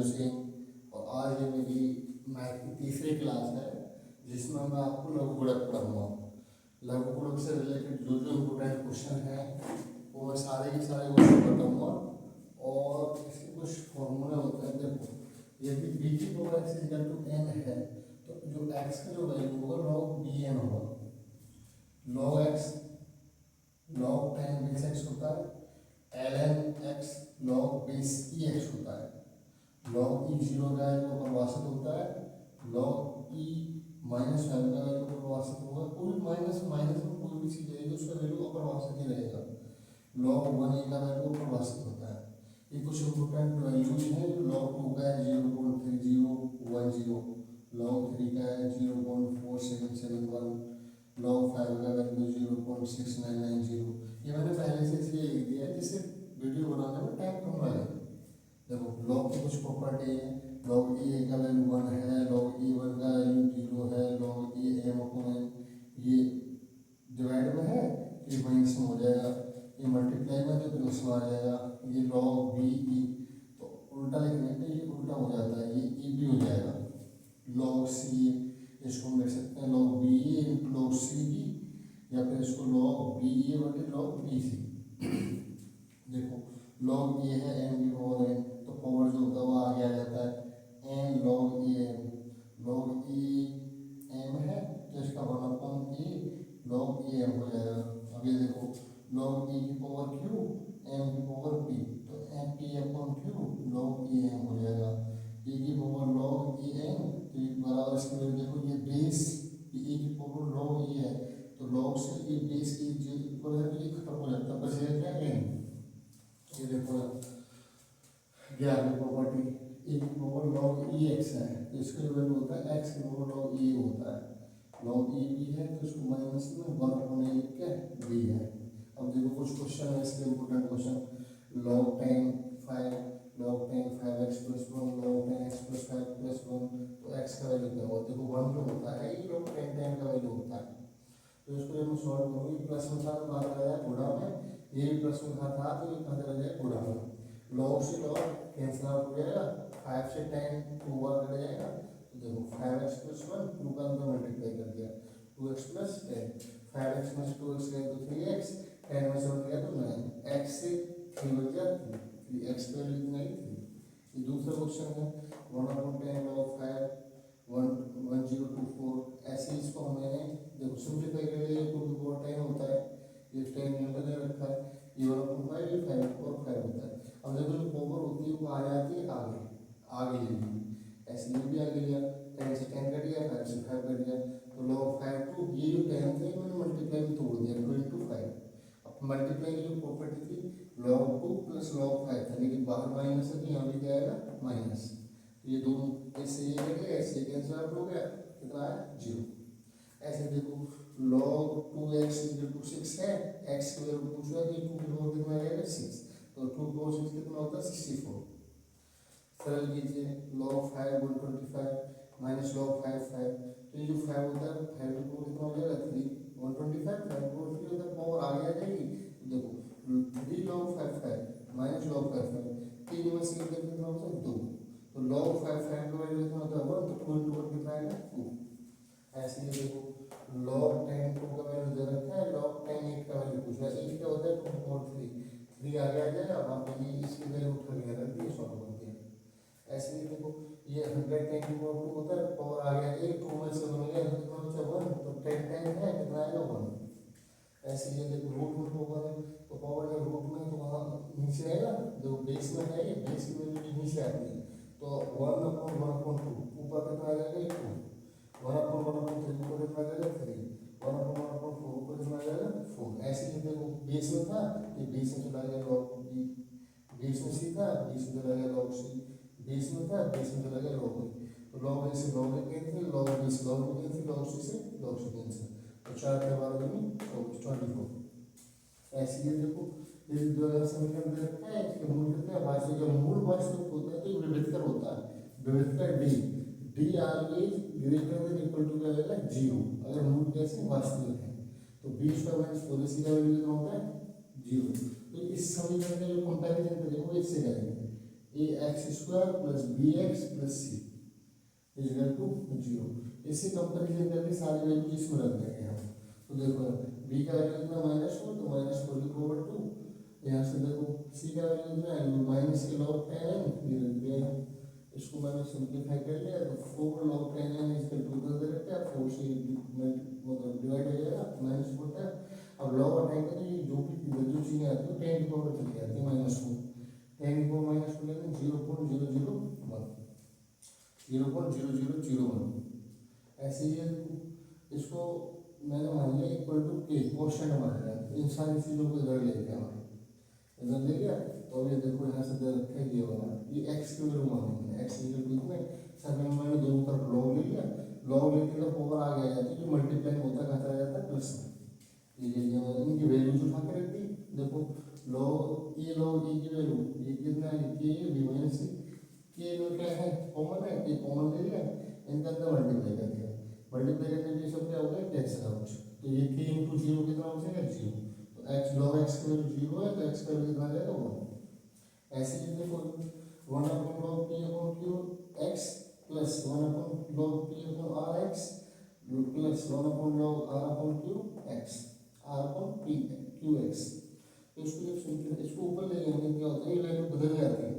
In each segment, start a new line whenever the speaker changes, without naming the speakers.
सिंह, और आज ये मेरी मैथ की तीसरी क्लास है जिसमें मैं आपको लघु गुणक पढ़ाऊंगा। लघु गुणक से रिलेटेड जो जो इम्पोर्टेंट क्वेश्चन हैं वो मैं सारे के सारे क्वेश्चन बताऊंगा, और इसके कुछ फॉर्मूले होते हैं। देखो, यदि b की power x equal to n है तो जो x का जो वैल्यू होगा log bn होगा। log x log 10 base x होता है, ln x log base ex होता है। log e 0 का वैल्यू परिभाषित होता है, log e माइनस का वैल्यू परिभाषित होगा। कोई माइनस माइनस में कोई भी चीज रहेगी उसका वैल्यू अपरिभाषित ही रहेगा। log 1a का वैल्यू परिभाषित होता है। ये कुछ इम्पोर्टेंट वैल्यूज हैं। log 2 का है 0.3010, log 3 का है 0.4771, log 5 का वैल्यू 0.6990। ये मैंने पहले से इसलिए लिख दिया है जिससे वीडियो बनाने में टाइम कम लगे। देखो, log की कुछ प्रॉपर्टी है। log a का वैल्यू 1 है, log a1 का वैल्यू 0 है, log a m/n ये डिवाइड में है ये माइनस में हो जाएगा, ये मल्टीप्लाई में तो प्लस में आ जाएगा। ये log b e तो उल्टा लिखने पे ये उल्टा हो जाता है, ये e भी हो जाएगा। log c इसको हम लिख सकते हैं log b e into log c b, या फिर इसको log b e बटे log b c। देखो, log a है m की पावर n, तो पावर जो होता है वो आगे आ जाता है n log a m। log e m है तो इसका 1/a log a m हो जाएगा। अब ये देखो, log e की पावर q m की पावर p, तो m p/q log e m हो जाएगा। e की पावर log e m तो ये बराबर इसके लिए देखो, ये बेस e की पावर log e है तो log से ये बेस e जो ऊपर है तो ये खत्म हो जाता है, बस ये क्या n। ये देखो 11वीं प्रॉपर्टी, e की पावर log ex है तो इसका जो वैल्यू होता है x की पावर log e होता है। log e भी है तो इसको माइनस में 1/a लिख के b है। अब देखो कुछ क्वेश्चन है इसके important question. log 10 5 log 10 5x + 1 log 10x + 5 + 1 तो x का वैल्यू क्या होगा? देखो 1 जो होता है ये log 10 का वैल्यू होता है। तो इसको जब मैं सॉल्व करूँगी प्लस में था तो बाहर आ जाएगा गुणा में, ये भी प्लस में था तो ये कहाँ चला जाएगा गुणा में। log से log कैंसिल आउट हो जाएगा, 5 से 10 2 बार कट जाएगा। तो देखो 5x + 1 2 का अंदर मल्टीप्लाई कर दिया 2x + 10, 5x में 2x गए तो 3x, 10 में 7 गया तो 9, x से 3 बच गया 3x की वैल्यू कितना है 3। ये दूसरा क्वेश्चन है 1/10 log 5 1024। ऐसे इसको हमने देखो सिंप्लीफाई कर लिया, क्योंकि बहुत टाइम होता है, ये 10 यहाँ पर दे रखा है, ये 1/5 ये 5 और 5 होता है। अब देखो जो पावर होती है वो आ जाती है आगे आगे ले ली, ऐसे ये भी आगे लिया, 10 से 10 कट गया, 5 से 5 कट गया, तो log 5 टू ये जो 10 थे मैंने मल्टीप्लाई में तोड़ दिया 2 × 5। अब मल्टीप्लाई की जो प्रॉपर्टी थी log 2 + log 5 था, लेकिन बाहर माइनस है तो यहाँ भी क्या आएगा माइनस। ये दोनों इससे ये कट गया, इससे कैंसिल आउट हो गया, कितना है 0। ऐसे देखो log 2x = 6 है, x की वैल्यू पूछ रहा है कि 2 की पावर कितना आएगा 6, तो 2 की पावर 6 कितना होता है 64। सरल कीजिए log 5 125 - log 5 5, तो ये जो 5 होता है 5 की पावर कितना हो जाएगा 3, 125 5 की पावर 3 होता है, पावर आगे आ जाएगी। देखो 3 log 5 5 - log 5 5, 3 में से कितना होता है 2, तो log 5 5 का वैल्यू कितना होता है 1, तो 2 × 1 कितना आएगा 2। ऐसे ही देखो log 10 2 का वैल्यू दे रखा है, log 10 8 का वैल्यू पूछ रहा है, 8 क्या होता है 2 और 3 आगे आ जाएगा। अब ये इसकी वैल्यू उठा लिया रख दिया, सॉल्व कर दिया। ऐसे ही देखो ये 110 की पावर 2 होता है, पावर आगे आ जाएगी, 2 में से बन गया तो कितना बचा 1, तो 10 10 है कितना आएगा 1। ऐसे ये देखो रूट में पावर है तो पावर जब रूट में तो वहाँ नीचे आएगा, जो बेस में है ये बेस की वैल्यू भी नीचे आती है, तो 1/1/2 ऊपर कितना आ जाएगा 2, 1/1/3 ऊपर कितना आ जाएगा 3, 1/1/4 ऊपर कितना आ जाएगा 4। ऐसे ही देखो बेस में था ये बेस में चला गया log b, बेस में c था बेस में चला गया log c, बेस में था बेस में चला गया log a, तो log a से log a cancel, log b से log b cancel, log c से log c कैंसिल, तो 4 के बाद 24। ऐसे ही देखो इस जो समीकरण दे रखा है इसके मूल कितने हैं, वास्तविक जब मूल वास्तविक होता है तो विविधकर होता है, विविधकर d always greater than equal to क्या होगा 0, अगर मूल कैसे वास्तविक है तो 20 का माइनस 4 का वैल्यू कितना होता है 0। तो इस समीकरण का जो कंपैरिजन करेंगे वो इससे करेंगे, a x square plus b x plus c equal to 0। इसी कंपेरिजन करके सारी वैल्यूज इसमें रख देंगे हम। तो देखो बी का वैल्यू कितना -4, तो -4 की पावर 2। यहाँ से देखो सी का वैल्यू कितना है, माइनस के लॉग टेन ये रख दिया। इसको मैंने सिंप्लीफाई कर लिया तो 4 log 10 है इसका 2 कर दे रखा है, 4 से मतलब डिवाइड हो जाएगा माइनस होता है। अब लॉग हटाएंगे तो ये जो भी वैल्यू चीजें आती है 10 की पावर चली जाती है -4, 10 की पावर -4 लेंगे 0.001, 0.0001 ऐसे ही है। इसको मैंने मान लिया इक्वल टू के क्वेश्चन मान लिया। इन सारी चीज़ों को इधर ले गया, इधर ले गया। तो ये देखो यहाँ से दे रखा है ये वाला, ये एक्स की वैल्यू मान लेंगे, एक्स की वैल्यू में सब मैंने दोनों तरफ लॉग ले लिया। लॉग लेके तो पावर आगे आ जाती है, जो मल्टीप्लाई होता कहा चला जाता है प्लस में। ये इनकी वैल्यूज उठा के रख दी। देखो लॉग ए की वैल्यू ये कितना है, के बी माइनस सी, के में क्या है कॉमन है, के कॉमन ले लिया, इनका अंदर मल्टीप्लाई कर दिया। मल्टीप्लाई करने पे सब क्या हो गया, कैंसिल आउट। तो ये के इंटू 0 कितना हो जाएगा 0। तो एक्स लॉग एक्स की वैल्यू 0 है तो एक्स का वैल्यू कितना आ जाएगा 1। ऐसे ही देखो 1 log p upon q x plus 1 log p upon r x plus 1 log r upon q x, r upon p q x। तो इसको ऊपर ले जाएंगे क्या होता है, ये वैल्यू बदल जाती है।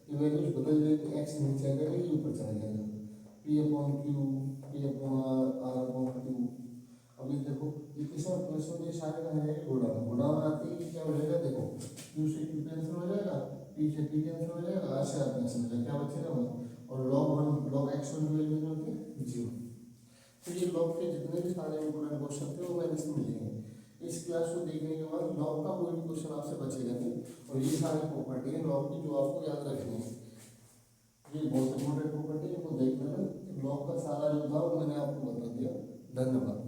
ये वैल्यूज बदल जाएगी, एक्स नीचे आ जाएगा, ये ऊपर चला जाएगा, p upon q, p upon r, r upon q। अभी देखो ये किसमें प्लस में, ये सारे कहाँ जाएंगे गुणा में। गुणा में आते ही क्या हो जाएगा, देखो q से q कैंसिल हो जाएगा, p से p कैंसिल हो जाएगा, r से r कैंसिल हो जाएगा, क्या बचेगा 1। और log x1 की वैल्यू क्या होती है 0। तो ये लॉग के जितने भी सारे इंपोर्टेंट क्वेश्चन थे वो मैंने इसमें मिलेंगे। इस क्लास को देखने के बाद लॉग का कोई भी क्वेश्चन आपसे बचेगा नहीं। और ये सारी प्रॉपर्टी है लॉग की जो आपको याद रखनी है, ये बहुत इंपॉर्टेंट प्रॉपर्टी है, इनको देख लेना। लॉग का सारा जो था वो मैंने आपको बता दिया। धन्यवाद।